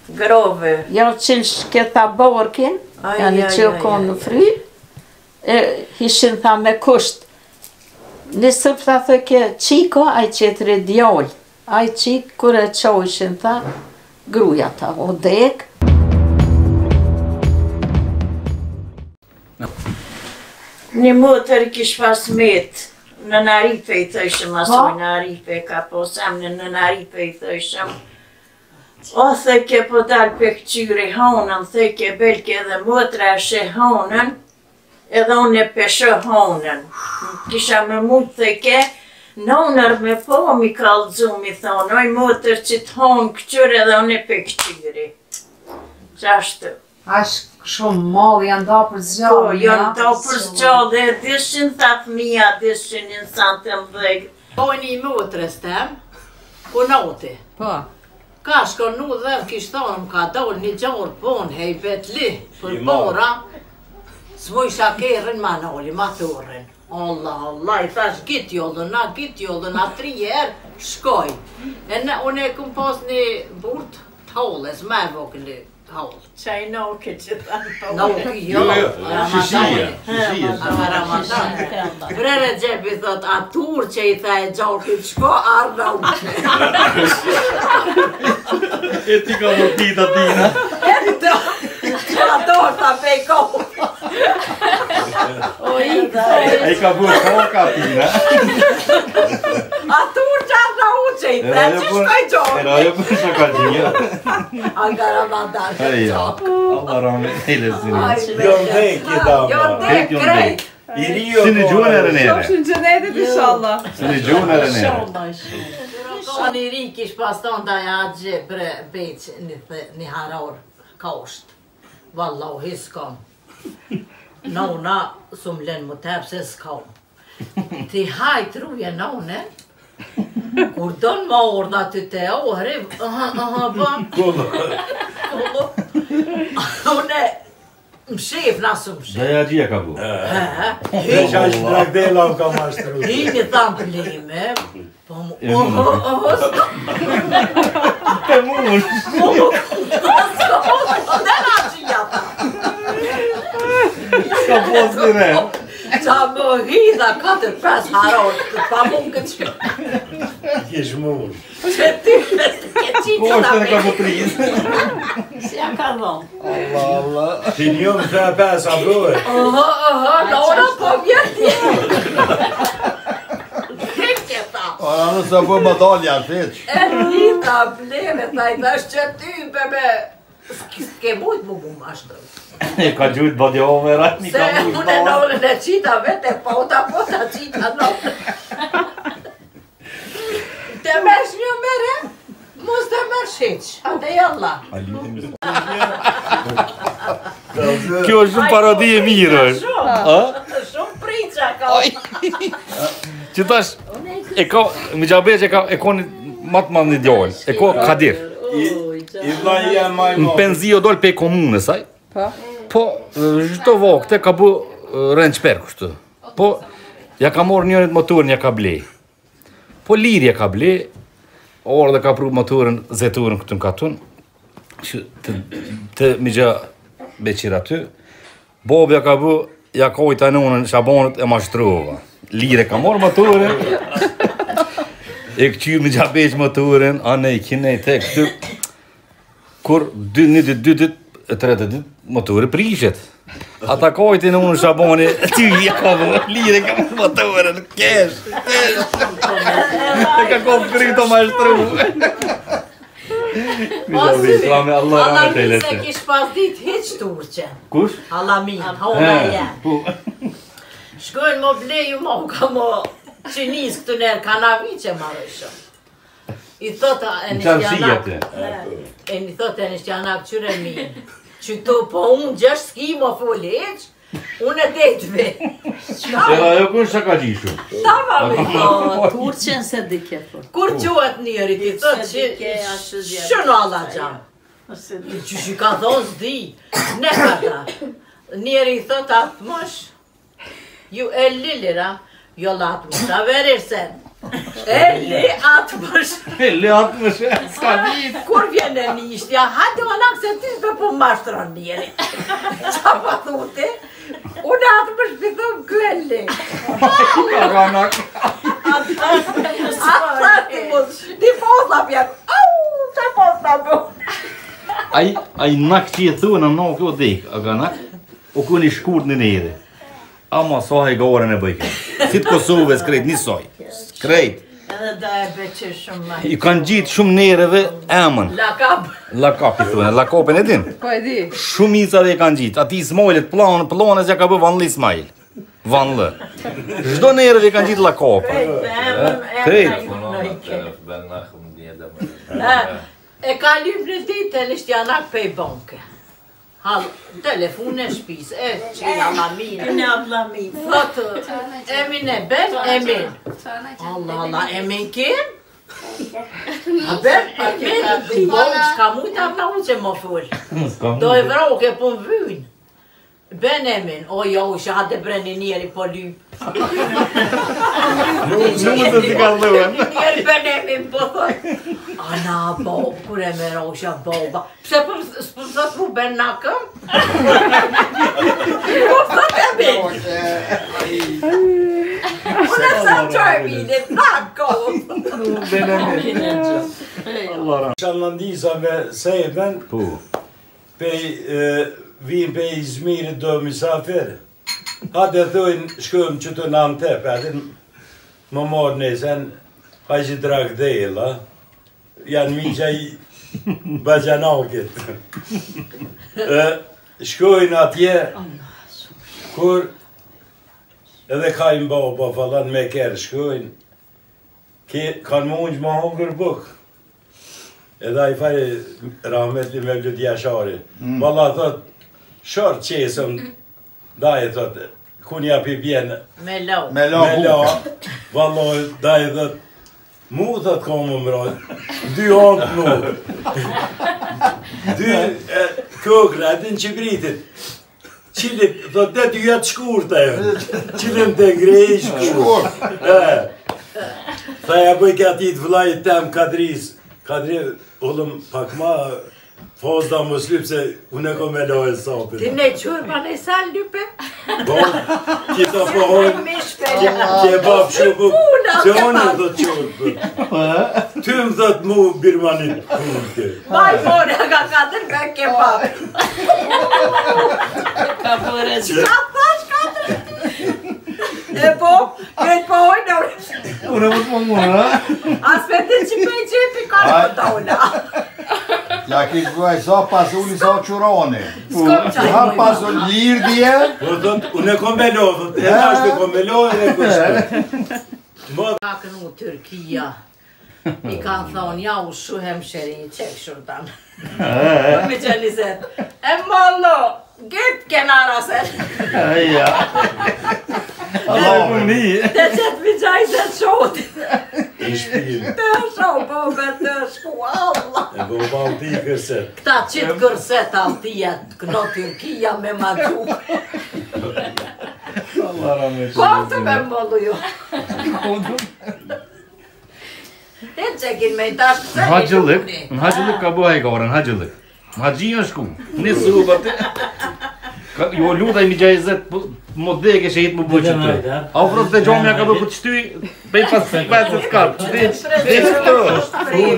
Grove. Jag tillsketta borken. Jag är tillkon fri. Hishin ta me kust. Nisupta thöke chico ai cetre diol. Ai chico re choishin ta grujata och deg. Ni motor kishpas met. Nanaripe tășăm asoi naripe ca po samne nanaripe tășăm. O theke po dal picture honen theke belke de motra she honen. Edhe unë pesho honen. Kisha me mut theke noner me po mi kallzu mi thonë oj motor që t'hon këqyre edhe unë picture. Qashtu. Ashtë shumë mall janë da për zgjallë. Po, janë da për zgjallë dhe dishin thatë mija, dishin në santëm dhe. Po një motrës tem, ku noti. Po. Ka shkonu dhe kishtë thonë më ka dollë një gjorë pon, hej betli, për bora. S'mu isha kerën ma noli, ma thurën. Allah, Allah, i thash git jollën, na 3 herë, shkoj. Unë e këm pas një burt t'hollës, me vokëli. Qaj noke që thanë po. Noke, jo. Ramadan. Vrere Gjepi thot, a tur që i tha e gjokit, shko arda u. E ti ka më pita tina. A torta pe kohë. E ka bërë koka tina. A tur që arda u që i tha, që shkoj gjokit. Era jo për shaka gjia. A nga Ramadan. Allah rame e lezini. Jon dhek i dama. Jon dhek krejt. Si në gjuhën e rënere. Shofshin gjenetit inshallah. Si në gjuhën e rënere. Ka një ri kish pas tonë da ja gje bre beq një haror ka osht. Wallahu hiskon. Nona sum len mu tep se s'kam. Ti hajt ruje none. Kur don ma orda ty te ohre. Ba. Kullo. Une më shif nasu më shif. Dhe ja gjia ka bu. Veç ashtë dragdela më ka mashtru. Hini tham plime. Po mu. Te mush. Dhe na gjia ta. Ka pos një re. Qa më hidha 4-5 haror, pa mund këtë që. Kesh mush. Që ty me së ke qitë Po është në ka po prizë. Si ja ka dhonë. Allah, Allah. Ti një më 3-5 a brojë. Laura po vjerti. Kekje ta. Ora nëse po më dalja, feq. E hidha pleme, ta i thash që ty bebe. S'ke mujt mu ma shtru. E ka gjujt badjove, rajni Se ka mujt unë e nolën e qita vete, pota qita nolën. Te mersh një mere, mos te mersh hiq. Ate jalla. Kjo është shumë parodi e mirë është. Shumë priqa ka. Që tash, e ka, më gjabe që e ka një matë madhë një djallë, e ka Kadir. I vla janë maj Në penzio dollë pe komunës, aj? Po, zhito vakte ka bu rënë qper kështu. Po, ja ka morë njërit motorin, ja ka ble. Po, lirja ka ble, orë dhe ka pru motorin, zeturin këtu në katun, të mi gja beqira ty. Bob ja ka bu, ja ka ojta në unën shabanët e mashtruva. Lire ka morë motorin, e këqyrë mi gja beq motorin, anë i kine i te këtu. Kur 2 dit, 3 dit, motori prishet. Ata kajti në unë shabani, ty ja ka më lire ka më motorin, kesh. E ka kohë kryto ma shtru. Allah me se kish pas dit hiq turqe. Kush? Alamin, hona jem. Shkojnë më bleju ma u ka më qinis këtë nërë kanavi që marrë shumë. I thota e një shtjanak, qyre minë, që të po unë gjesh s'ki më folleq, unë e detve. Era jo kun shaka gjishu. Tama me Turqen se dike po. Kur quat njëri ti thot që shëno alla gjam. Që shi ka thonë s'di, ne ka ta. Njëri thot atë mosh, ju e lilira, jo latë më ta verir sen. Eli 60. Eli 60. Skadit. Kur vjene nishtja, hajde onak se ti s'be po mashtron njeri. Qa pa thute? Unë atë më shpithon këlli. Karanak. Atë ti mos, ti posa pjak. Au, qa posa bu. Ai nak që i thua në nuk o dik, a kanak? O ku një shkurt në nere. Ama sa hajgore në bëjke. Si të Kosovës krejt, një soj. Krejt. Edhe da e beqe shumë ma. I kanë gjitë shumë nereve emën. Lakap. Lakap i thune, lakopin e din. Po e di. Shumica dhe i kanë gjitë. Ati Ismailit planës ja ka bë Vanlë Ismail. Vanlë. Zdo nereve i kanë gjitë lakopin. Krejt. E ka lyp në ditë e lishtjanak pe i banke. Hal, telefon e shpis, e qila lamin. Në ablamin. Thotë, emin e ben, emin. Allah, emin kim? A ben, emin, s'ka mujt avla unë që më full. Do e vroke po më vynë. Ben emin, o jo, që hate breni njeri po lyp. Nuk të t'i ka dhëven. Njeri ben emin po thoj. Ana, bob, kur e me rosha boba. Pse s'po thot mu ben nakëm? Po thot emin. Unë e sa qoj minit, nakëm. Shallandisa me sejben, Po. vim pe Izmirit do misafir. Hade thujnë shkëm që të në Antep, edhe më morë nësen, ha që drak dhejla, janë miqa i bajanakit. Shkojnë atje, kur edhe kajnë baba falan me kërë shkojnë, kanë mungjë më hongër bukë. Edhe a i fari rahmetli me vlut Jashari. Valla thot, shorë qesëm, da i thot, kun ja pi bjenë Me lau. me la. Valla da i thot, mu thot ka më mrojnë, 2 hapë mu. 2 kokra, edhe në Qibritit. Qilip, thot, dhe 2 jatë shkurta jo. Qilim të ngrej shkurt. Tha ja bëj këti të vlajit tem Kadris. Kadri, ollëm pak ma fazda më slyp se unë e ko me lojë sapin. Ti ne qurba ne sa lype? Po, kita po hojnë, kje bab shupu, që onë dhe qurë. Ty më dhët mu birmanit kurke. Baj more ka 4 me kebab. Ka bërë Qa thash 4? E po, krejt po hojnë Unë më të më mërë, Aspetin që me i gjepi ka në pëtona. Ja kish bëj sa pasuli sa qurani. S'kom qaj Ha pasul lirdje. Po thot, unë e kom me lojë, thot, e ashtë e kom me lojë dhe kështë. Ka kënu Tyrkia. I kanë thonë, ja u shuhem shëri, qek shurtan. Me qeniset, e mollo, gëtë kenara sen. ja. Allah e përni. Të qëtë mi gjaj se të shotit. I shpirë. Të shoh, po me të shku, Allah. E po pa u ti kërset. Këta qitë kërset altia, këno Tyrkia me ma gjuk. Po të me mollu ju. Të qekin me i tash pëse Në haqëllik ka bëha i gore, në haqëllik. Në haqëgjia shku, në suba të... Jo lutaj mi gjajzet, më dheke që hitë më bëqë të. A u frës të gjomja ka do këtë qëty, pej pas 50 kapë, qëtë këto.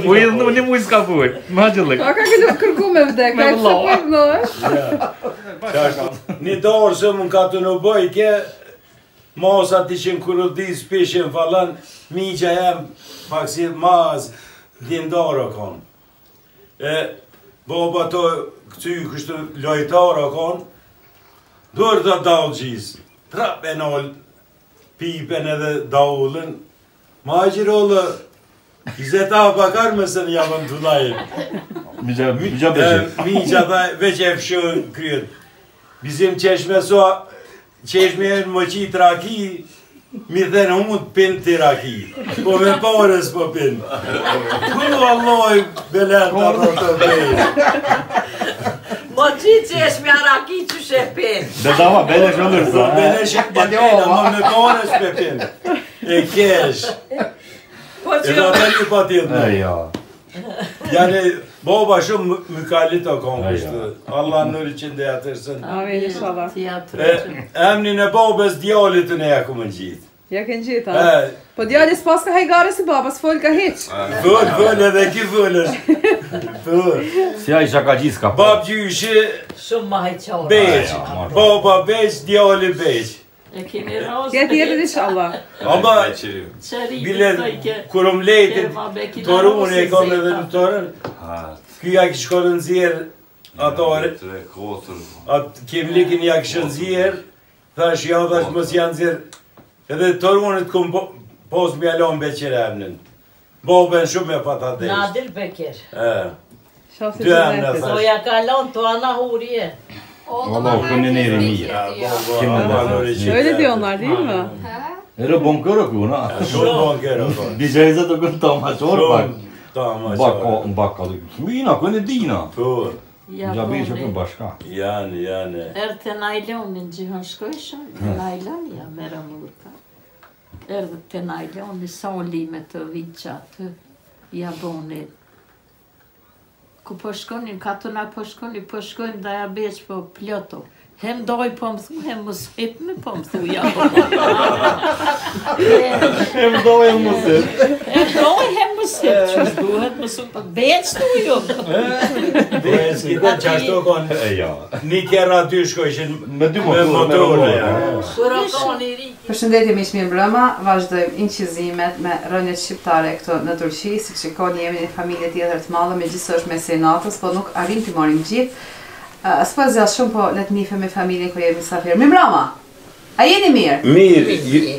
U idhë në një mujë s'ka bëj, në haqëllik. A ka këtë kërku me vdek, ka e pëse pëjtë në e? Një dorë se mund ka të në bëj, ke masat ishim kurudis, pishim falan, miqa jem, pak si maz, dindara kanë. Baba to këty kështu lojtara kanë, dërë të dalgjis, prap e nol pipen edhe daullën, ma gjirollë, izeta bakar mësën javën të lajën. Mija beqe. Mija dhe veç e fshën kryet. Bizim qeshme so, qeshme e në më qitë raki, mi dhenë humut pin të raki. Po me parës po pin. Kullu Allah belet të rëtë bejë. Mo qitë që esh me araki që shepin. Dhe dama, bele shëndër sa. Bele shëndër, ma me parës pe pin. E kesh. Edhe ata një pa tjetë. Ja. Yani baba shumë më ka lita kongështë. Allah nëri që ndë atërsën. Amin, inshallah. Emnin e babës djallit të ne ja ku më gjitë. Ja kënë gjithë, ha? Po djalli s'pas ka hajgare si baba, s'fol ka hiq. Fëll edhe ki fëllësh. Fëll. Si a isha ka gjithë ka Bab gjyshi Shumë ma heqore. beq. Baba beq, djalli beq. E keni rozë. Tjetë jetët inshallah. Ama bile kur lejtit Torun e kam edhe në Torun. Ky ja kishë shkollë në zjerë atare. Atë kemlikin ja kishë në zjerë. Thash ja thash mos janë zjerë. Edhe Torunit kom pos me alon beqer emnin. Babën shumë e pata desh. Nadir Bekir. Shoftë Dy emna të thash. Soja kalon të ana hurje. Allah, kënë neri mirë. Öyle diyorlar değil mi? Ero bonkërë ku, na? Shumë bankera. Bijeze të kënë ta maqorë, pak. Ta maqorë. Baka të këmina, kënë dina. Po, Gjabi që kënë bashka. janë. Erë të najlonin gjihën shkojshën, najlon ja mera murka. Erë të najlonin, sa lime të vitë atë, ja boni. Ku po shkonin, ka të na po shkonin da ja beq po ploto. Hem doj po më thu, hem mos hip me po më thu, ja po. Hem doj e mësit. Hem doj, hem mos hip, që shduhet më su, beq të ju. Kita qashto konë. Ja. Një tjera aty shkojshin Me dy me motore. Kura koni ri. Përshëndetje miq mirë mbrëma, vazhdojmë incizimet me rënjet shqiptare këto në Turqi, si që shikoni jemi një familje tjetër të madhe, megjithëse është mes natës, po nuk arrim të marrim gjithë. S'po zgjat shumë, po le të nifem me familjen kur jemi mysafir. Mirë mbrëma. A jeni mirë? Mirë,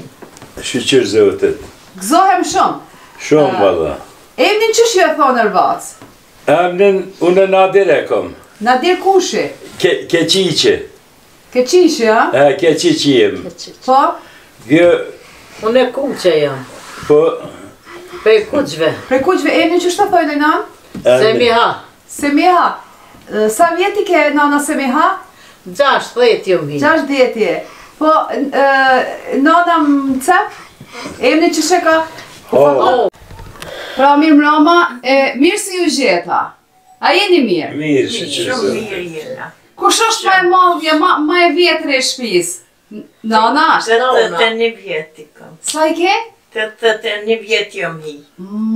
shqyqër zotit. Gëzohem shumë. Shumë valla. Emnin ç'sh ju e thonë Erbac? Emnin unë Nadir e kom. Nadir kushi? Keqiqi. Keqishi, ha? Keqiqi jem. Po? Kjo, Unë e kuqe jam. po, Pe kuqve. Prej kuqve emnin ç'është të thojnë nan? Semiha. Semiha. Sa vjeti ke nana Semiha? 60 jam hi. 60 je. Po, nana më cep? Emni që sheka? Pra mirë mrama, mirë si ju gjeta. A jeni mirë? mirë shqyqër Shumë zotit. mirë jena. Kush është ma e madhja, ma e vjetër e shpis? Nana është? Të një vjeti kam. Sa i ke? Të një vjeti jam hi.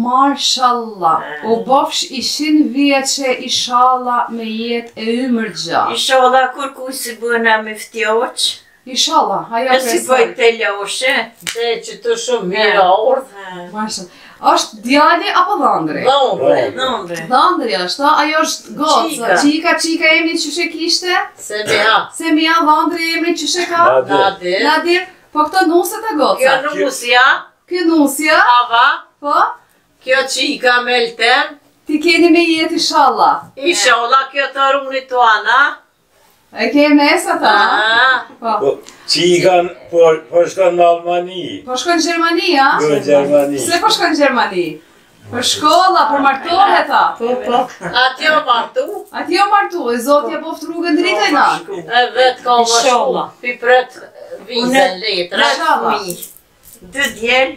Marshallah, u bofsh ishin vjeqe, inshallah me jetë e ymër gjatë. Inshallah kur ku si bëna me ftjoq, Inshallah, ajo e si bëjt të loshe. Dhe që të shumë mira ordhë. Marshallah. Është djali apo dhëndri? Dhomre. Nëmbre. Dhëndri është, ajo është goca. Qika emri që she kishte? Semiha. Semia dhëndri emri që she ka? Nadir. Nadir, po këto nuset e goca. Kjo nusja. Kjo nusja, Hava. po? Kjo qika melten. Ti keni me jetë inshallah. Inshallah kjo të runit të ana. E ke nesa ta? Po. Që i kanë, po shkanë në Almani. Po shkon në Gjermani, ha? Në Gjermani. Pse po shkon në Gjermani? Për shkolla, për martohet ta. Atjo martu. Ati jo martu, e Zoti ja boft rrugën drita i na. E vetë ka më shkolla. Pipret vizën letra. Inshallah. 2 djel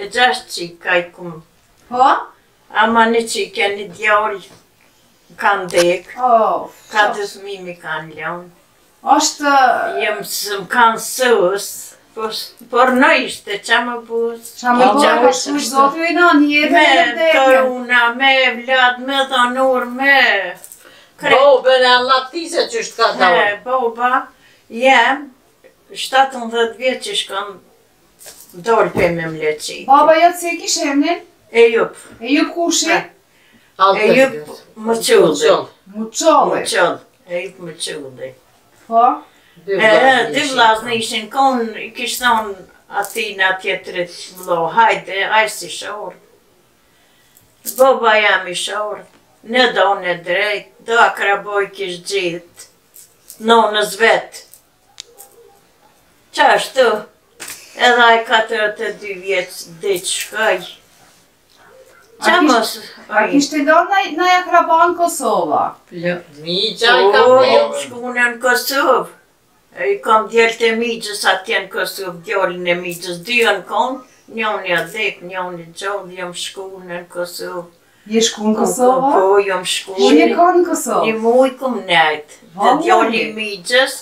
e 6 qika i kum. Po? Ama një qika një djall kanë dek, Oh. ka 2 fëmijë kanë lënë. Është... Jem së më kanë sës, por në ishte që më bus. Qa me bërë për shkush Zoti i na, një jetë Me e vdekje. toruna, me vlad, me dhonur, me... Bobën e allatise që është ka dhërë. Boba, jem 17 vjetë që shkon dollë për me mleqi. Baba jotë si e kishe emnin? E jup, E ju kushi? e jup më qulli. Muqolli. E jup më qulli. Po? Dy vllaznë ishin konë, i kishtë thonë atina tjetërit vlo, hajde, aj si shorë. Boba jam i shorë, në do në drejt, do akraboj kishtë gjithë, nonës vetë. Qashtu, edhe aj 42 vjetë dhe që shkaj. Qa mos? A kishte ndonë në akraba në Kosova? Mi qaj ka Po, përë. shkune në Kosovë. I kam djellë të migjës atje në Kosovë, djallin e migjës, 2 në konë, Njoni a dek, njoni gjallë, jam shku në Kosovë. Je shku në Kosovë? Po, jam shku. Ku je ka në Kosovë? Një muj kum nejt. Dhe djali migjës,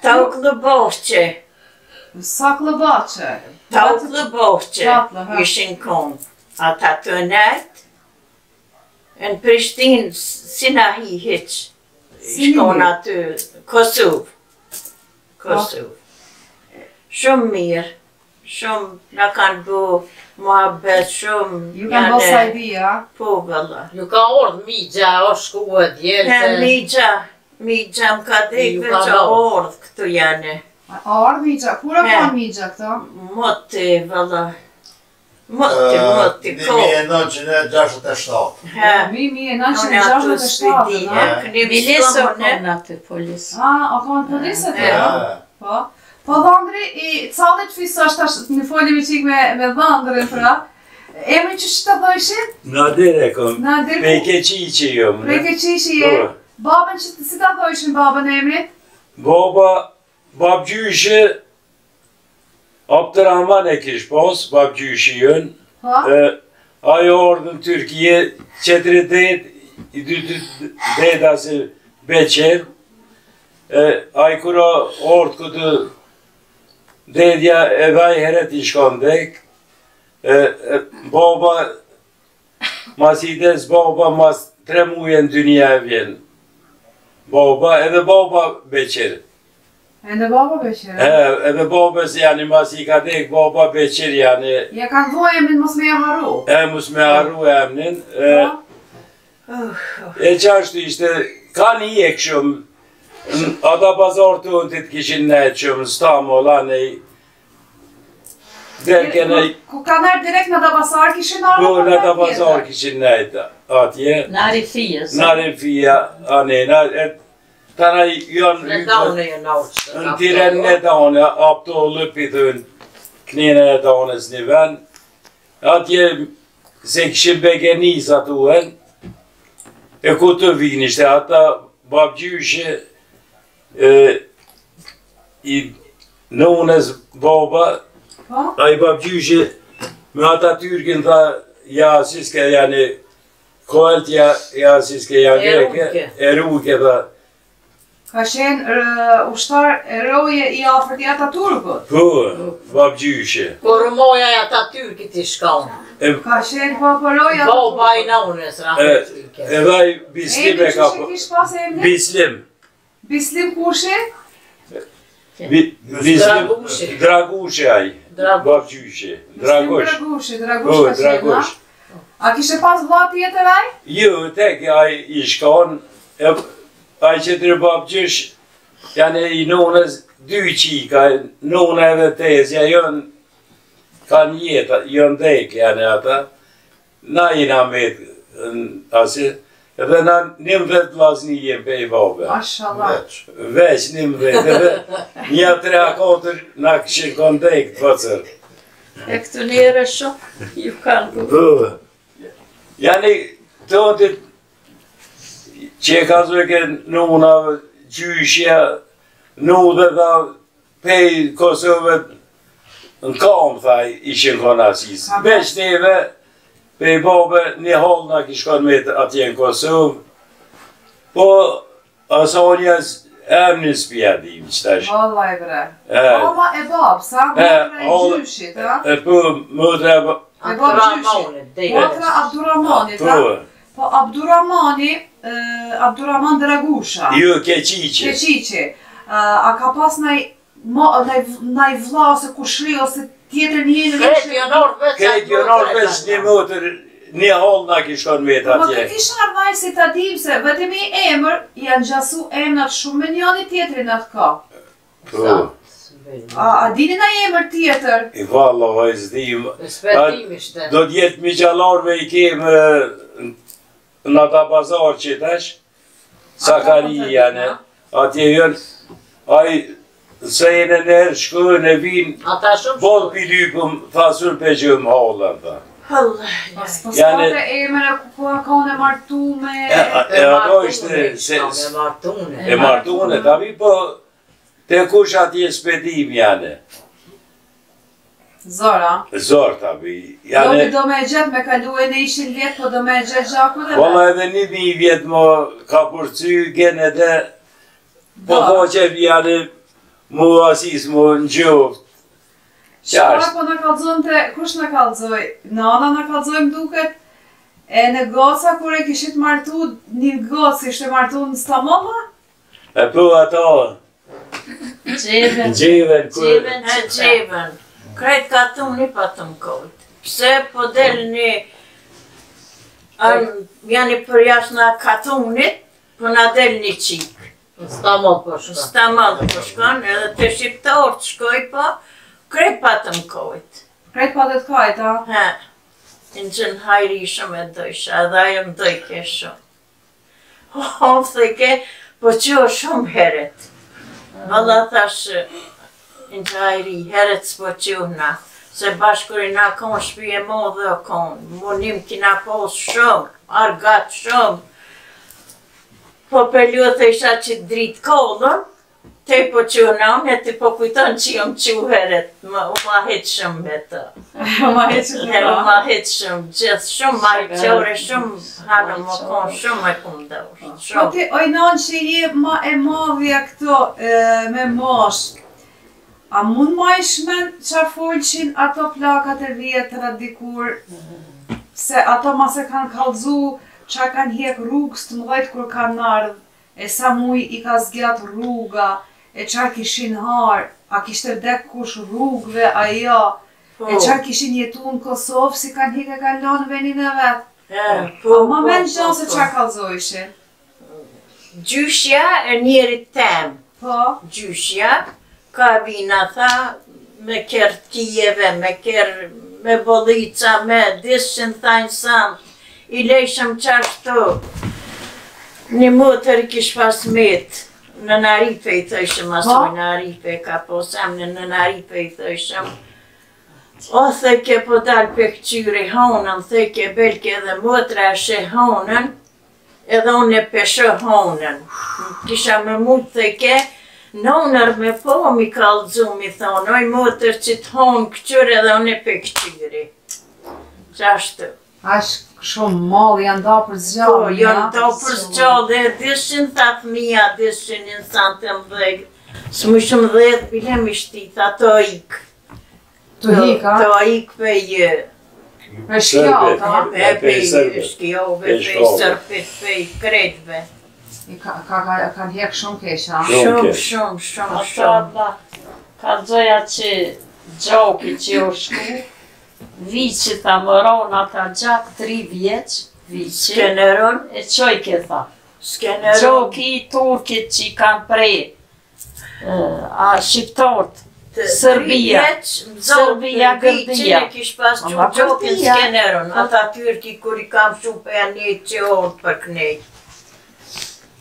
ta u klëbohqe. Sa klëbache? Ta u klëbohqe, ishin konë. Ata të nejt, në Prishtinë, si na hi hiq. Shkon aty, Kosovë. Kosovë. Shumë mirë. Shumë në kanë bu muhabet shumë. Ju kanë bo sajbia? Po, valla. Ju ka ordhë migja, o shku e djelë. Migja më ka dek veç ordhë këtu janë. Ardhë migja? Kura ka migja këto? Moti, valla. Moti, ko. 1967. 1967, Bilisë o konë aty polisë. o konë polisë të? Po. Po Dhëndri, i calit fisa është në folim i qik me Dhëndrin, pra. Emri që që të dhojshin? Nadir e kom. Nadir, Peke qiqi jom. Peke qiqi je. Babën që si të dhojshin babën emrit? Bab gjyshe, Abdurrahman e kish pas, bab gjyshe jën. Ajo ardhë në Tyrkije, 4 det, i 2 det asë beqer. Ajo kura ardhë këtë dedja e vaj heret i shkon dek. Baba, mas i des baba, mas 3 muje në dynja e vjen. Baba, edhe baba beqer. Edhe baba beqer? Edhe babës janë, mas i ka dek baba beqer janë. Ja kanë dho emrin mos me haru? Mos me haru emnin. E qashtu ishte, ka një e këshëm, ata pazar të unë të të kishin nejtë shumë, Stamol, anej. Ku ka nërë direkt në Dabasar kishin arë? Po, në Dabasar kishin nejtë atje. Nari fijës. Nari fija, anej. Tana janë në Tiren në daune, apto lëpi thënë, knene e daunes një ven. Atje, se kishin begenis atuen, e ku të vinishte, ata babgjyshe, i nënes baba, a i babgjyshe, me ata Tyrkin tha, ja, siske janë, kohelt ja, siske janë greke, eruke tha. Ka qenë ushtar eroje i afërt i Ataturkut? Po, babgjyshe. Kur moja e Atatürkit i shkon. Ka qenë eroje Baba i nëunes, rahmet Tyrke. E vaj Bislim e ka po. Kish pas emri? Bislim. Bislim kushi? Bislim Dragushe aj. Babgjyshe. Dragush. Dragush ka qenë, a? A kishe pas vlla tjetër aj? Jo, tek aj i shkon. Aj që të babgjysh, janë i nënës 2 qika, nënë edhe tezja, kanë jetë, jënë dek, janë ata. Na i na metë, asë, edhe na 19 vllazni jem pe i babe. Mashallah. Veç 19, edhe një 3-4 na këshin konë dek të pëcër. E këtu njëre shumë, ju kanë bu. Janë të otit, që ka zëke nëna gjyshja, dhe tha pej Kosovë në kam, tha, ishin konë asis. Veç neve, pej babe, një hall nga kishkon me atje në Kosovë, po asonjas emnin s'pja dim, qëtash. Vallaj bre. Mama e babë, sa? Motra e gjyshit, a? Po, motra e gjyshit. Motra Abdurrahmanit, a? Po Abdurrahman Dragusha. Jo, Keqiqi. Keqiqi. A ka pas naj vlla ose kushri ose tjetër një në vishë? Këtë jonar veç një motër, një hall nga kishkon me të atje. Po të kisha arvaj si ta dim se vetëm i emër janë gjasu emnat shumë me njani tjetërin atë ka. Po. A dini na emër tjetër? I valla, vajz dim. Do t'jetë mi gjallarve i kemë në ata bazar që tash, Sakari janë, atje jënë, aj se e në nërë shkojnë e vinë, bolë pilypëm, thasur për gjëmë hallën, tha. Pas s'kate emër e ku kanë e martu me... E ato ishte... E martune, tabi po, te kush atje spedim janë. Zora. Zor tabi. Do me gjetë me kalu e në 100 vjetë, po do me gjetë gjaku dhe Valla edhe 1000 vjetë më ka përcy gen edhe po që janë mu asis mu në gjuft. Shkora po në kalzon të, kush në kalzoj? Nana në kalzoj më duket, e në goca kur e kishit martu, një gocë ishte martu në Stamova? E po ato, Gjeven. Gjeven. Krejt ka të më një pa të më kohët. Pse po del një, janë për jashtë në ka të më një, po na del një qikë. Stamall po shkon. Stamall po shkon, edhe të shqiptarë të shkoj po, krejt pa të më kohët. Krejt pa të të kajt, a? Ha, në gjënë hajri shumë e dojshë, edhe ajo më dojke shumë. Thëke, po që o shumë heret. Valla thashë, në që hajri, heret s'po qëhna, se bashkëri na konë shpi e mo dhe o konë, munim kina posë shumë, argat shumë. Po pëllu të isha që dritë kollën, te po qëhna unë, e ti po kujton që jom që heret, u ma hetë shumë me të. U ma hetë shumë, gjithë shumë, ma i qore shumë, hanë më konë shumë e kumë dërë. Po ti, ojnon që je ma e madhja këto me moshë, a mund ma ishmen qa folqin ato plakat e vjetra dikur, se ato ma se kanë kallzu qa kanë hjek rrugës të mëdhejt kur kanë ardhë, e sa muj i ka zgjat rruga, e qa kishin harë, a kishte vdek kush rrugëve, a jo, e qa kishin jetu në Kosovë, si kanë hjek e kanë lanë venin e vetë. Po ma men gjo se qa kallzojshin. Gjyshja e njerit tem, gjyshja, ka vina tha, me kërë Kijeve, me Bolica, me dishin thajnë sanë, i lejshëm qashtu. Një mutër kish pas metë, në Naripe i thëshëm, asoj Naripe ka posem, në Naripe i thëshëm. O thëke po dalë për këqyri honën, thëke belke edhe mutra shë honën, edhe unë e pesho honën. Kisha me mutë thëke, nonër me po mi kallëzu mi thonë, oj mutër që të honë këqyri edhe unë e për këqyri. Qashtu. Ashtë shumë malë janë da për zgjallë. Po, janë da për zgjallë dhe dishin të fëmija, dishin një santëm dhejtë. Së më shumë dhejtë, bilem i shtit, ato ikë. Të hika? Të ikë për jë. Për shkjallë, ta? Për shkjallëve, për sërpit, për kretve. Kanë hek shumë kesha? Shumë. Ka dzoja që gjoki që o shku, vici ta mëron ata gjak 3 vjeq, vici, Skeneron, e qoj ke tha. Skeneron. Gjoki i Turkit që i kanë prej, a shqiptort, Serbia, Serbia Gërdia. Vicin e kish pas që gjokin Skeneron, ata Tyrki kur i kam shupe e një që orë për knejt.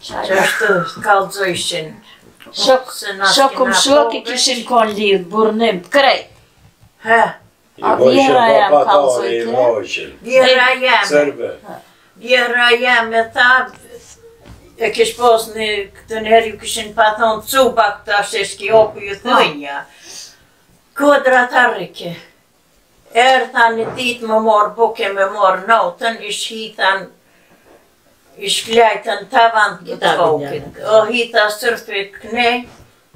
Që është kallëzojshin. Shokum shloki kishin kon lidh, burnim, krejt. He. A vjera jam kallëzojke? Vjera jam e tha, e kish pos në këtë njerë ju kishin pa thonë cuba këta sheshki oku ju thënja. Kodra ta rike. Erë një ditë më morë buke, me morë notën, ish hithan, ish klajtën tavan këtë kokit. O hita sërfit këne,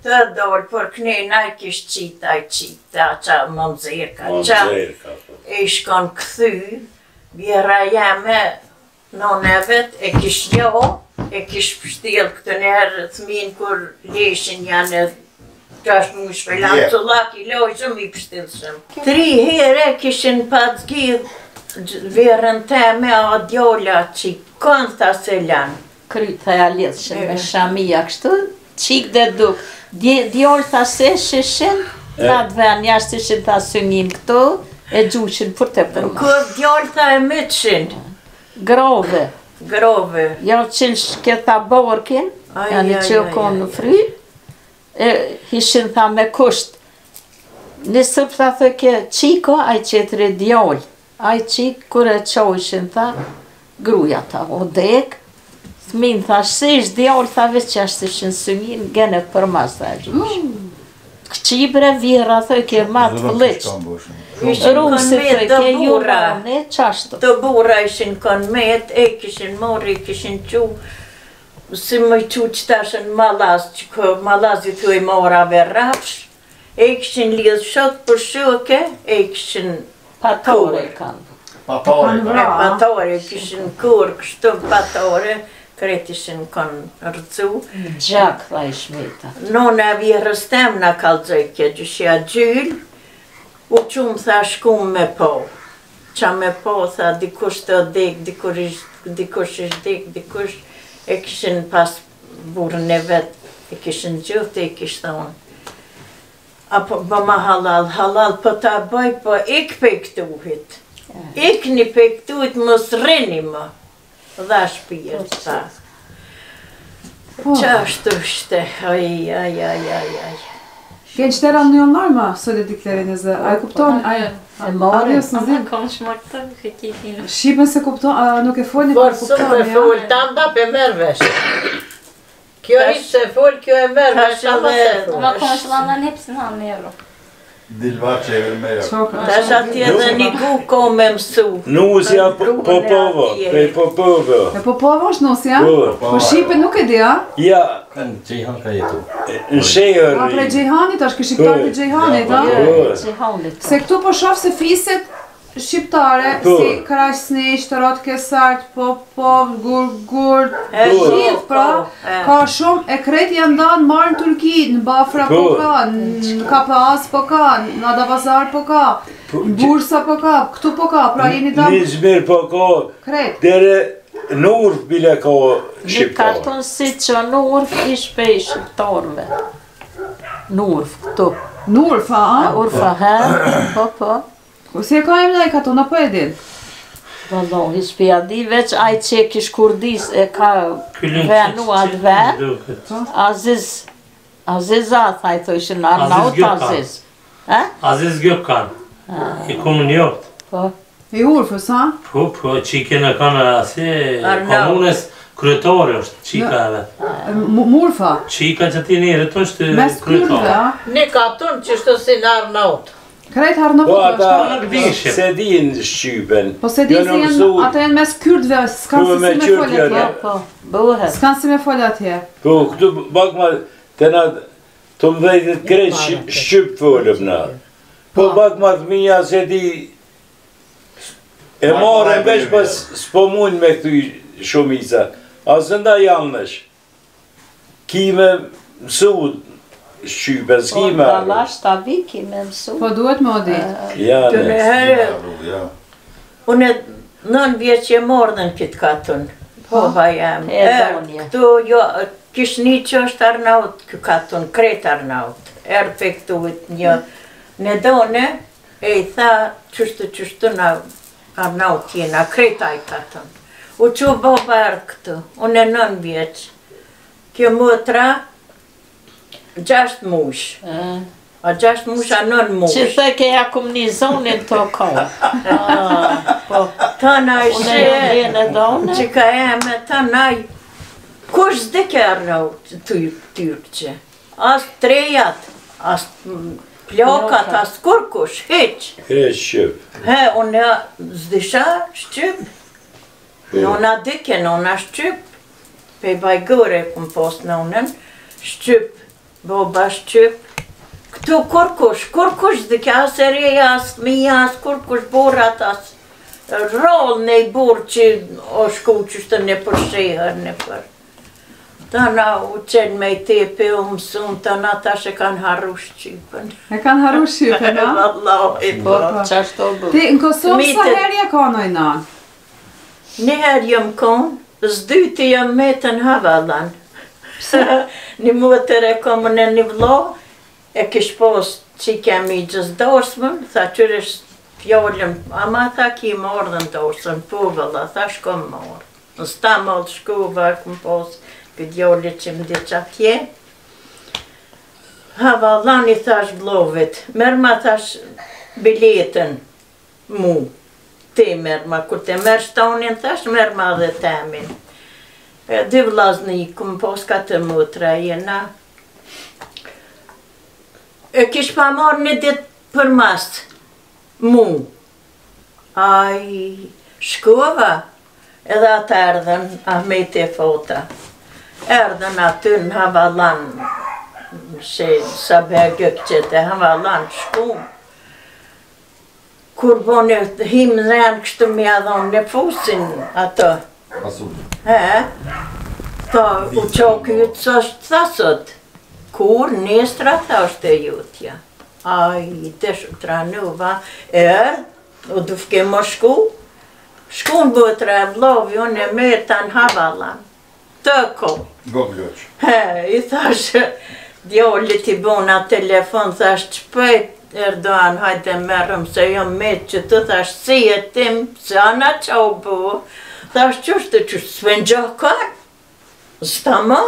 të dollë, për këne na i kish qita i qita, qa mëmzirka, qa. E shkon këthy, vjera jame, nonevet, e kish njohë, e kish pështil këtë njerë thmin kur leshin janë qash mu shpelan të lak i lojshëm i pështilshëm. 3 here kishin pas gjithë verën teme a djolla që kënë ta se lanë. Kryta ja lidhshin me shamia kështu, qik dhe duk. Djollë ta se shishin, na dven jashtë ishin ta syngin këtu, e gjushin për të përma. Kur djollë ta e mytshin. Grove. Ja qënë shketa borkin, janë që konë në fry, hishin tha me kusht. Në sërp tha thëke qiko, a i qetëri djollë. A i qik, kër e qojshin tha, gruja ta, o dek, thmin tha, se ish djollë, tha veç që ashtë ishin sëngin, gene për mas tha e gjushin. Këqibre vira thë ke matë fëlliqt. Rusi thë ke jurane, qashtu. Të bura ishin kanë met, e kishin mori, kishin qu, si më qu që tashën malaz, që kë malazi të i morave rafsh, e kishin lidh shok për shoke, e kishin Patore kanë. patore, kishin kur, kështu patore, kreti ishin kanë rëcu. Gjak, tha i shmeta. Nona vjerës tem në kalzoj kje gjyshja gjyll, u qumë tha shkum me po. Qa me po, tha dikush të dek, dikush ish dek, dikush e kishin pas burën e vetë, e kishin gjëhtë, e kish thonë. Apo bëma halal, po ta bëj, po ik pe këtuhit. Ik një pe këtuhit mos rrini më. Dha shpijet, tha. Qashtu shte, aj. Gençler anlıyorlar mı söylediklerinizi? Ay kupton, ay. Marrin. Anlıyorsunuz değil mi? Konuşmakta fikirliğini. Shqipen se kupton, nuk e folni Por për sot e kupton, fol, tanda pe merr vesh. Kjo ishte fol, kjo e merr vesh, tanda se fol. Ama konuşulanların hepsini anlıyorum. Dil var çevirmeye. Çok Tash atje dhe një gu ko me mësu. Nusja Popova, prej Popova. E popova është nusja? Po, Po shqipen nuk e di, a? ja, Ceyhan ka jetu. në shehër. A prej Gjejhanit, është ke shqiptar të Gjejhanit, a? Gjihonit. Se këtu po shoh se fiset shqiptare, Po. si krajsni, shtorot kesart, popov, gur, E, gjithë, pra, e. ka shumë, e krejt janë danë marë në Turki, në Bafra po Po. ka, në Kapaz po ka, në Adapazar po ka, në Bursa po ka, këtu po ka, pra jeni danë Nizmir po ka, krejt. dere në Urf bile ka Një shqiptar. karton si që në urf ish pe i shqiptarve. Në urf, këtu. Nurfa, a? Urfa, he? Po. Ku si e ka emna i kato, në po e din? Vallohi, s'pja di, veç aj që kish kurdis e ka venu atë ven, Aziza, thaj të ishin Arnaut Aziz. Aziz Gökhan, i komunjoft. Po, I Urfës, a? Po, qike në kanë asi, Arnaut. komunës kryetore është, qika edhe. Murfa, Qika që ti njerët është mes kurdve, kryetore. a? Një kapton që shto si në Arnaut. Krejt Po Arnaut është. ata se din Shqypen. Po se di se janë, ata janë mes kurdve, s'kan Po, si me me Kurt folë janë. atje. po, bëhet. S'kan si me folë atje. Po, këtu bak ma të na të mdhejtit krejt Shqyp folëm na. Po bak ma të minja se di e marrën veç pas s'po mund me këtu shumica. Asë nda janësh. Ki me mësu Shqypen, Po, s'ki me dalash ta viki me mësu. Po duhet me odi. Të janë. në herë, Ja. unë 9 vjeç e mordën këtë katun. Pova jam. E donje. Këtu, jo, kish një që është Arnaut kë katun, kret Arnaut. Erë pe këtu një në done, e i tha qështu në Arnaut jena, kreta i katun. U që baba erë këtu, unë e 9 vjeç. Kjo mëtra, 6 mush. A 6 mush, a 9 mush. Që thë ke ja komunizonin të ka. Po, Tëna i unë e shë, jenë e done. që ka eme tëna i, kush s'dike Arnaut tyrqe. As trejat, as plokat, as kur kush, heq. Krejt Shqyp. He, unë s'disha Shqyp. Nona dike, nona Shqyp. Pe bajgëre këm post nonën, Shqyp, boba Shqyp. Këtu kur kush s'dike, as e reja, as mija, as kur kush borat, as roll në i burë që o shku qështë në përshehër në për. Ta na u qenë me i tepe, u mësun, ta na ta që kanë harru Shqipën. E kanë haru Shqipën, a? Vallahi, Po, po. qashtu bë. Ti në Kosovë sa Mitet. herja ka nojna? Njëherë jëm konë, s'dyti jëm metën Havallan. Një motër e komë në një vlo, e kish post që kemi gjës dorsmën, tha qërësh fjollëm, ama tha ki mordën dorsën, po vëlla, tha shkom morë. Në sta mollë shkuva, këm post këtë jolli që më diq atje. Havallan i thash vlovit, merë ma thash biletën mu. Ti merë ma, kur te merë shtonin, thash merë ma dhe temin. Dy vlazni, këm pos ka të mutra jena. E kish pa marrë një ditë për mas, mu. Ai, shkova, edhe ata erdhen, Ahmeti e Fota. Erdhen aty në Havalan, sa bëgë këqete, Havalan, shkum. Kur bone him rënë kështu mi adhon në fusin ato. Ta u qoki ju të sështë thasot. Kur nestra thashtë e jutja. Ai, të shuktranuva, u dufke më shku. Shkun bëtre e vlovi, unë e me të në Havalan. Të ko. Gobljoq. I thashë, djollit i bona telefon, thashë qëpëjt, Erdoğan, hajde merëm se jam me që të thash si e tim, se ana qa u bu, thash qështë s'ven gjohkan, s'ta ma,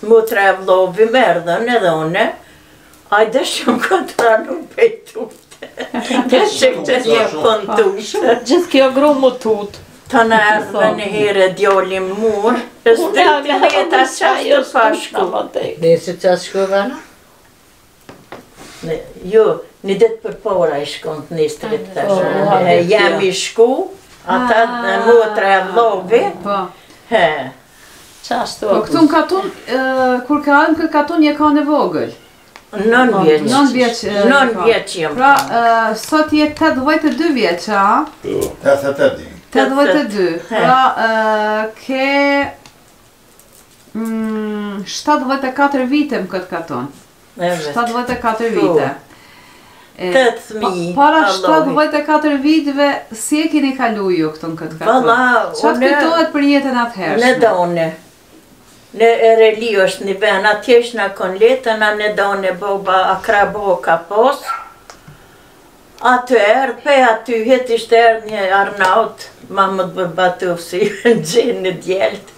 mu tre vlovi merdhen edhe une, hajde shumë kontra nuk pejtute, ke shik që një pëntute. Gjithë kjo gru mu tut. Ta në erdhe në here djolli mur, e s'dyrti leta qashtë të pashku. Nisi qa shkova në? Jo, një ditë për pora i shkon të nistrit të shërë. Jam i shku, ata në motra e vlovi. Po këtu në katun, kur ka në katun je ka në vogël? 9 vjeq. 9 vjeq jam. Pra, sot je 82 vjeq, a? 82. Pra, ke 74 vite më këtë katun. 74 vite. Para 74 viteve, si e keni kalu ju këtu në këtë katun? Qa të kujtohet për jetën atëhershme? Në done. Në Ereli është një ben, atjesh në kon letën, në done boba akrabo ka pos. Aty erë, pe aty het ishte erë një Arnaut, Mahmud Burbatufsi, në gjenë në djelët.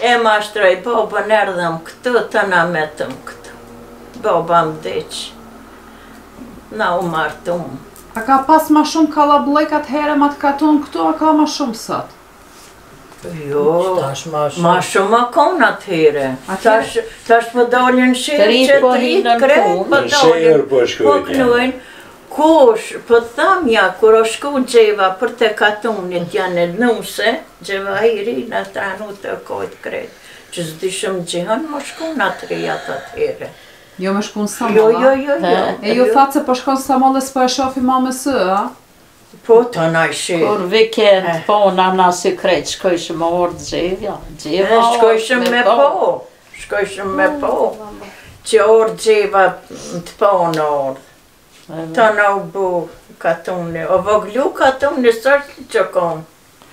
E ma shtroj, boba në erdhëm këtu, të na metëm këtu. Boba më deqë. Na u martum. A ka pas ma shumë kalablek atëhere ma të katun këtu, a ka ma shumë sot? Jo, ma shumë a konë atëhere. Tash për dolin shirë që të rritë kretë për dolin. Po kënujnë, kush, për thamja, kur o shku gjeva për të katunit janë e nuse, gjeva hiri në tranu të kojtë kretë. Që zdi shumë gjihën, më shku në atërijat atëhere. Jo me shku në Samolla? Jo. E ju thatë se po shkon në Samolla s'po e shofi ma mësë, a? Po të najshi. Kur vikend po në nasi krejt, shkojshë me orë gjevja. Shkojshëm me po. Shkojshëm me po. Që orë gjeva të po në orë. Ta në u bu katuni. O voglu katuni sërë që konë.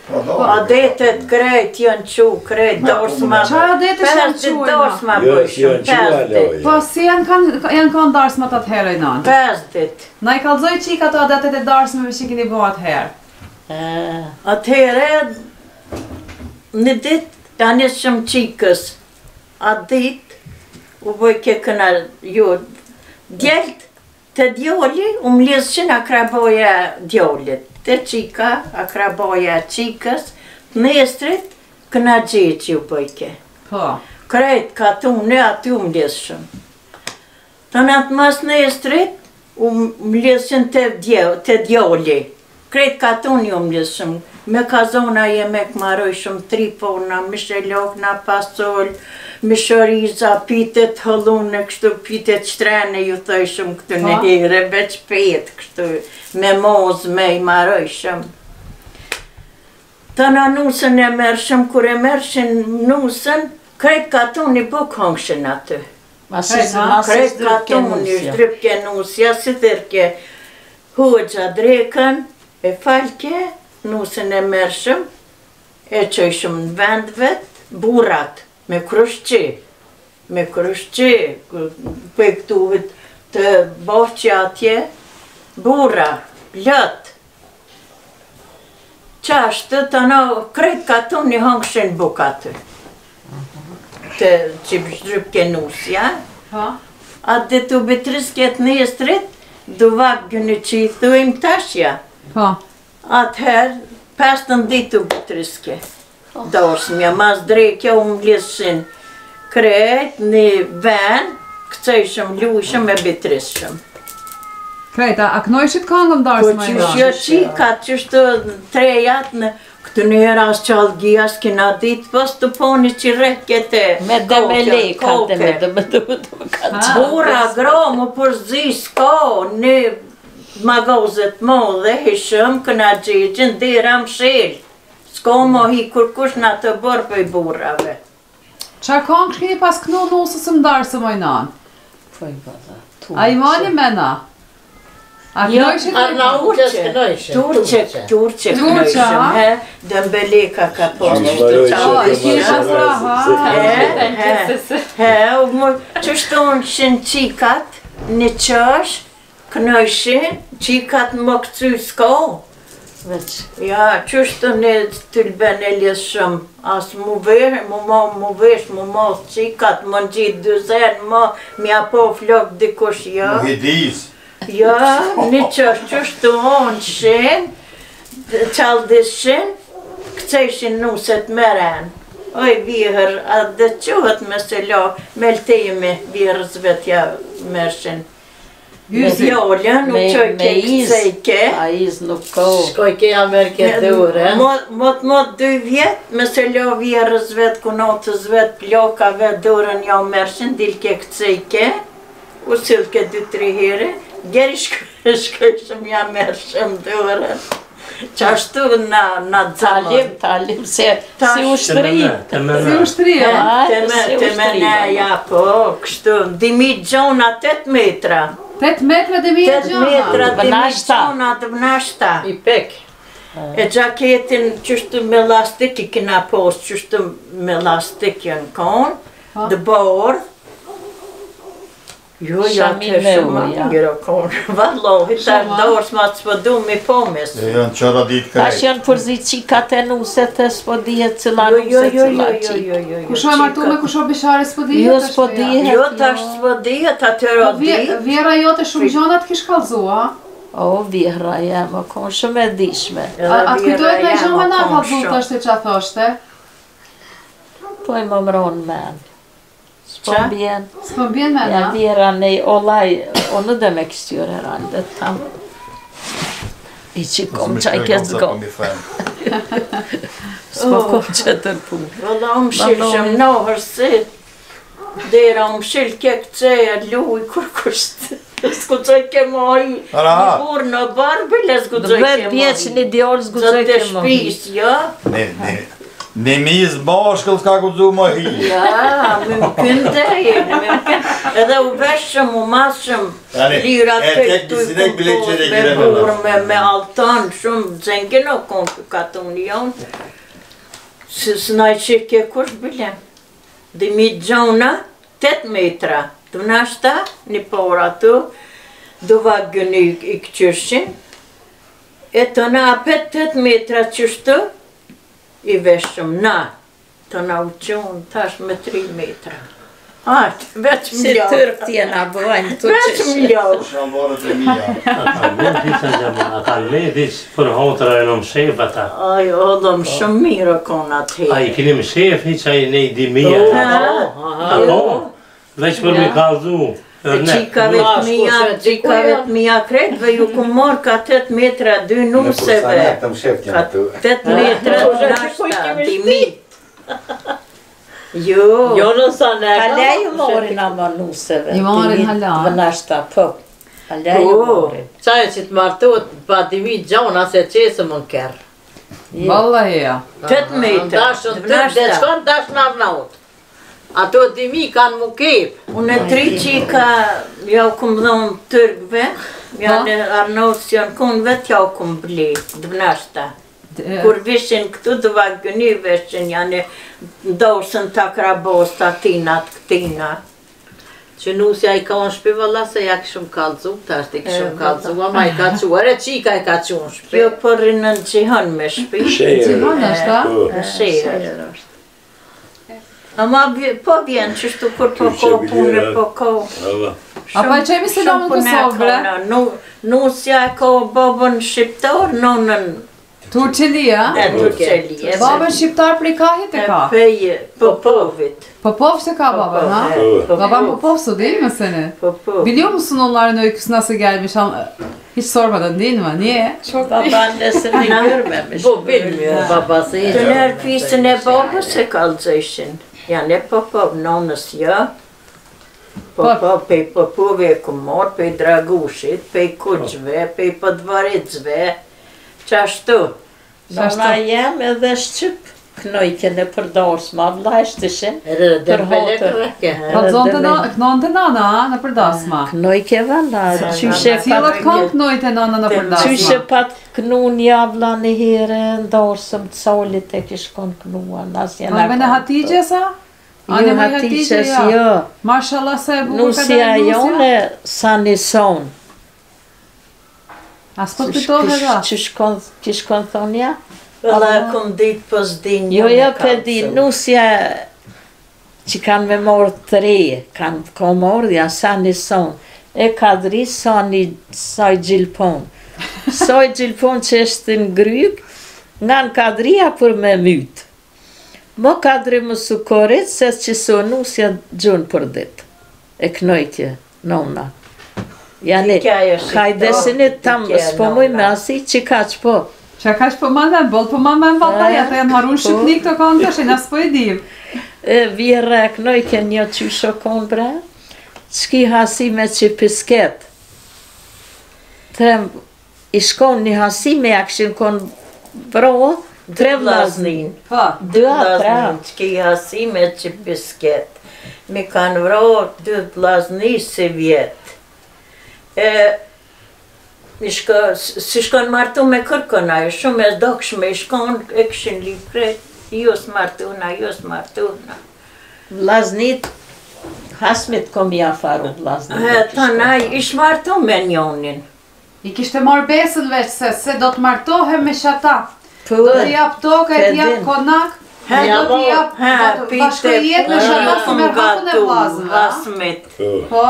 A detet krejt janë qu, krejt dorsma. Qa detet janë qu e dorsma bëshëm, 5 dit. Po si janë kanë darsma të atëherë i nanë? 5 dit. Na i kalzoj qika të adetet e darsmeve që kini bo atëherë? Atëherë, në dit, janë shumë qikës. A dit, u boj ke këna ju, djelt të djoli, u mlizëshin akraboja djolit. Të qika, akraboja qikës, nestrit, këna gjeqë ju bëjke. Krejt katune aty u mlizëshin. Të në atë mas nestrit, u mlizëshin të djoli. Krejt katune u mlizëshin. Me kazona jeme këmaroj shumë tripona, mishelok na pasol, mishoriza, pitet hëllune, kështu pitet shtrene ju thëshëm këtu në here, veç pet kështu, me moz me i maroj shumë. Të në nusën e mërshëm, kur e mërshën nusën, krejt katuni buk hongshën aty. Krejt katuni shdrypke nusja, si thërke hoxha drekën, e falke, nusën e mërshëm, e qëshëm në vendvet, burat, me krushqi, për këtuvit të boqë atje, bura, lët. Qashtë të në krejt katuni hongshën bukatë, të që bështrypke nusja. Atë dhe të bitrisket njëstrit, duvak gjënë që i thujmë tashja. Atëherë, 15 ditë u bitriske. Dorsmja, mas drekja u mlishin krejt një ven, këcejshëm, luishëm e bitrishëm. Krejta, a knojshit kangëm Po darës më që shjo qikat, që shtë trejat në këtë njëra as qalgia s'kina ditë, pas të poni që rekete. Me dhe me lekat dhe me Bura, gromë, për zi s'ka, në magazet mo dhe hishëm, këna gjegjën, dira më shilë. S'ka mo hi kur kush në të bërë për i burave. Qa kangë shkini pas knu nusës më darës më nanë? A i mani mena? A knojshit Arnautës kënojshë. Turqe kënojshëm, he, dëmbeleka ka posë qështu në këshin qikat, në qësh, kënojshin, qikat më këcu s'ko. Ja, qështu në t'ilben e ljesë shumë, asë mu vesh, mu mos qikat, më në gjitë dëzen, mja po flok dikush, ja. Ja, në qështu onë shenë, qaldis shenë, këcejshin nuset meren. Oj, vihër, a dhe quhet me se la, me ltejme vihërësve t'ja mërshin. Me vjollën, u qoj ke këcejke. A iz nuk ko. Shkoj ke Amerike të ure. Mot 2 vjetë, me se la vihërësve t'kunotësve t'plokave dorën ja mërshin, dilke këcejke, u silke 2-3 here. Gjeri shkëshëm ja mërshëm dërën. Qashtu në dzalim. Talim se si ushtri. Si ushtri, Të mene, ja po, kështu. Dimi gjona 8 metra. 8 metra dimi gjona? 8 metra dimi gjona të vnashta. I pek. E gjaketin qështu me lastik i kina post, qështu me lastik janë konë, dë bordh. Jo, ja të shumë njëro konë, vallohi, ta dorës ma të s'po du mi pomes. Janë qëra ditë krejt. Tash janë përzi qikat e nuset e s'po dihet cila nuset cila qik. Kusho e martu me kusho bishari s'po dihet? Jo s'po dihet. Jo, tash s'po dihet, atyro dit. Vjera jote shumë gjonat kish kalzua? O, vjera jema, konë shumë e dishme. A kujtojt me gjonë me na kalzu të është e qa thoshte? Po i më mronë men. S'po mbjen. S'po mbjen me Ja na? vjera nej olaj, o në dhe me kështyre rande tam. I qikom qaj ke zgo. S'po kom që tërpu. Valla më shilëshëm nohër si. Dera më shil ke këceja luj kur kusht. S'ku qoj ke moj. Një burë në barbile s'ku qoj ke moj. Dhe vjeç një djallë s'ku qoj ke moj. Zë të shpis, ja? Në mizë bashkëll s'ka ku dzu më hi. Ja, më këndë edhe u veshëm, u masëm, lirat të me burë, me altan, shumë zengin o konë katë unë jonë. S'naj që ke kush bilem. Dimi gjona, 8 metra, të nashta, një pora tu, do vagën i këqyrshin, e të na apet 8 metra qështu, i veshëm na, të na uqonë tash me 3 metra. Ajtë, veç më ljohë. Si tërp tjena bëjnë të Veç më ljohë. Shumë vorët e mija. A kanë me diç për hotra e në më shef ata. Aj, odhëm shumë mirë konë atë A i kini më shef, hiq a i nej dimija. Ako? Veç për mi kalzu. Qikave të mija kretve ju ku morë ka 8 metra 2 nuseve. Ka 8 metra 2 nashta, dimi. Jo. Jo në sanek. Halej ju morin ama nuseve. I morin halaj. Vënashta, po. Halej ju morin. Qaj që të martot, pa dimi gjona se qesë më në kërë. Valla ja. 8 metra, Dashën të dhe qëkon dash në arnaut. Ato dimi kanë mu kep. Unë 3 qika ja u këmë dhonë tërgve, ja në arnautës janë konëve t'ja u këmë ble, dëvnashta. Kur vishin këtu dë vagëni vishin, janë ndosën të akrabos të atinat këtina. Që nusja i ka unë shpi valla se ja këshëm kalzu, ta është i këshëm kalzu, ama i ka quar e qika i ka qunë shpi. Jo për rinën qihën me shpi. Qihën është ta? Shërë. Ama po vjen qështu kur po ko punë po ko. A pa e qemi se domën Kosovë, bre? Nusja e ko babën shqiptar, nonën Turqelia? Turqelia. Babën shqiptar prej kahit e ka? Pej Popovit. Popov se ka baban ha? Babam Popov'su değil mi seni? Popov. Biliyor musun onların öyküsü nasıl gelmiş? Hiç sormadan değil mi? Niye? Babaannesini görmemiş. Bu bilmiyor babası hiç. Döner pisine babası kalacağışın. Yani Popov nonası ya. Popov, pej Popove komor, pej Dragušit, pej Kučve, pej Podvaricve. Qashtu. Nona jem edhe shqip knojken e për darsma, vllajshtëshin. Po knonte nana në përdasma. Knojke valla, qyshe Cilat kanë knojte nana në Qyshe përdasma? pat knu një avla një herë, ndarsëm të solit e kish kon knuan, as jena Mame në Hatijgje sa? Jo Hatijgjes, jo. Mashallah se e bukur ka Nusja dalë nusja. jone sa një son. As po të pitohet da. Kish kon thonja? Valla kom dit po s'din Jo, pe di, nusja që kanë me morë të reje, kanë ka mordja sa një son. E ka dri sa një saj gjilpon. Saj gjilpon që është në gryk, nga në kadria për me mytë. Mo kadri më sukorit, se që so nusja gjunë për dit. E knojtje, nona. Jani, hajdesinit tam, s'po muj me asi që ka që po. Qa ka që po manë bol, po manë në vallaj, ata janë harun shqipnik të kanë të shenë, as po e dim. Vjera knojke një qysho konë bre, qki hasi me që pisket. I shkon një hasi me akshin konë bro, tre vlaznin. Pa, Dua, tre. Qki hasi me që pisket. Mi kanë vro 2 vlazni si vjet. Si shkon martu me kërkona, shumë e zdokshme, shkon e këshin lipret, jo s'martuna, jo s'martuna. Vlaznit, hasmit kom ja faru vlaznit. Tanaj, ish martu me njonin. I kishte marrë besën veç se do të martohem me shata. Po, Do t'i jap tokë, e t'i jap konak, do t'i jap bashkë jetë me shata se me hapën e vlazën. Hasmit. Po?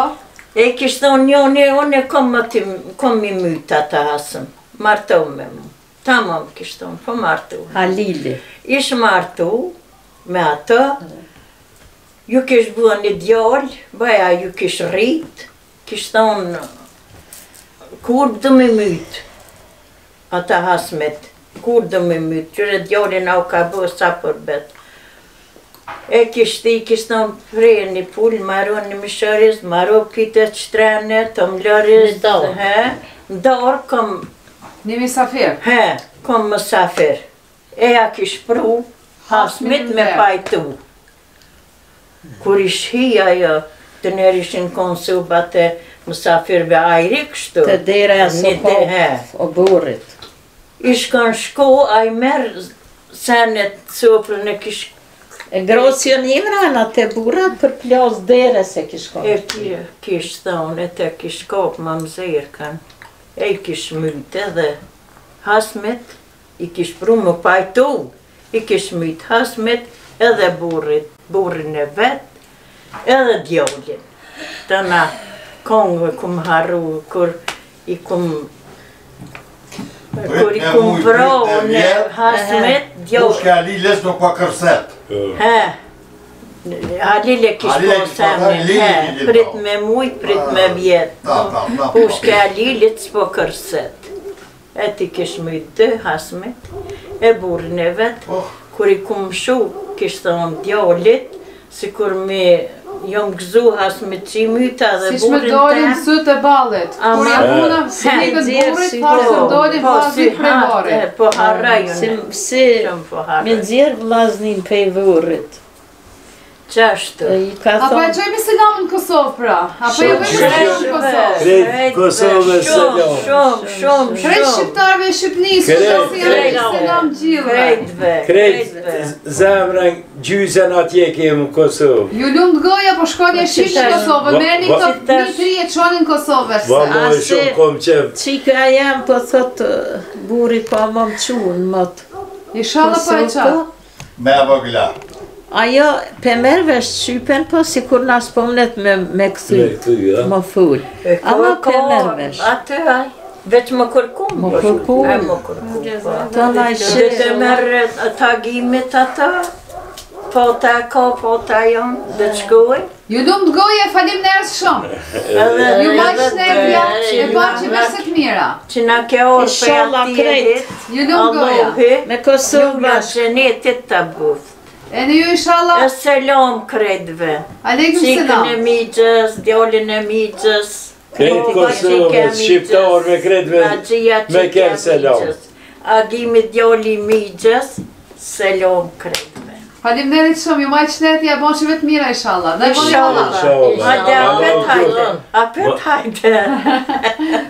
E kishtë thonë njoni, unë kom mi myta të hasëm. Martu me mu. Tamam kishtë thonë, po martu. Halili. Ish martu me atë, ju kish bua një djallë, baja ju kish rrit, kish thonë, kur dë me mytë, ata hasmet, kur dë me mytë, qëre djallin au ka bua sa përbet. E kishtë i kishtë thonë, prej një pull, maro një mishëriz, maro kite qtrene, të mlëriz, në dorë kom, Një misafir. kom mësafir. E ja kish pru, hasmit me pajtu. Kur ish hi ajo, të nërë ishin konsubat e mësafirve ajri kështu. Të dere o burit. Ish kanë shko, a i merë senet sofrën e kish. E grosjon imrana të burat për plas dere se kish kon. E kish thonë, e të kish kopë më mëzirë kanë. E i kish mytë edhe hasmet, i kish pru më pajtu, i kish mytë hasmet edhe burin e vetë, edhe djallin. Të na kongë kum harru, kur i kum vrau në hasmet, djallin. Ushka Liles nuk pa kërset. Halile kish po semin, prit me mujt, prit me vjetë. Pushke Halilit s'po kërset. E ti kish mytë 2 hasmet, e burin e vetë, kur i kum shu, kish thonë djallit, si kur me jom gëzu hasmet që i myta dhe Si shme burin dolin sytë e balit. Kur jam puna nikët burit, thashtë të dolin vlazni prej varit. Po harrajun. Si me nxjerë vlaznin pej vurit. Qashtu. Apo e qojmë selamën në Kosovë pra? Apo e bëjmë selamën në Kosovë? Krejt Kosovë selam. Shumë. Krejt shqiptarve e Shqipnisë, shumë si janë selam gjithve. Krejt zemrën gjyzen atje kemë në Kosovë. Ju lumë goja po shkonje shqipt në Kosovë, merni këto 1-3 e qonin në Kosovë. Vamo e shumë kom qemë. Qika jam po thot buri pa më më qunë mëtë. Ishala pa e qa? Me vogla. Ajo pe merve shqypen po si kur nas po mnet me këthy më full. Ama pe mervesh. Atë aj. Veç më kërkum? Më kërkum. E më kërkum. Ta na Dhe ishe. të merë tagimit ata, po ta ka, po ta janë, dhe të shkojnë. Ju lumt goje, faleminderit shumë. Ju mbaj shnetja, e pa që vetë të mira. Që na ke orë për Inshallah krejt. Ju lumt goja. Allohi, Me Kosovë ju nga gjenetit të buft. E në ju inshallah. E selam kredve. Aleikum Shikën selam. e migjës, djallin e migjës. Krejt Kosovës, shqiptar me kretve me kërë selam. Agimi djalli migjës, selam kredve. Faleminderit shumë, ju mbaj shnetja, e bon që vetë mira inshallah. Ne boni Allah. Hajde, apet hajde. Apet hajde.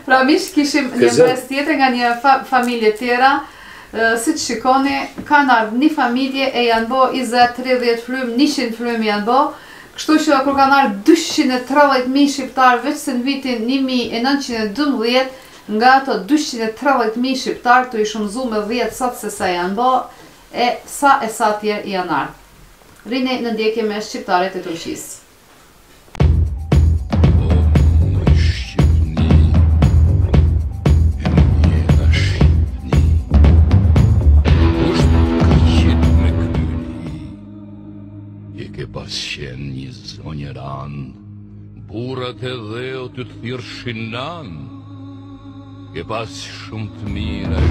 Pra mish kishim një mbres tjetër nga një familje tjera, si të shikoni, kanë ardhë një familje e janë bo 20-30 frymë, 100 frymë janë bo, kështu që kur kanë ardhë 230.000 shqiptarë veç se në vitin 1912, nga ato 230.000 shqiptarë të i shumëzu me 10 sot se sa janë bo, e sa tjerë janë ardhë. Rini në ndjekje me shqiptarët e Turqisë. Pas qenë një zonjë ranë, burat e dheu të thirë shinan, ke pas shumë të mira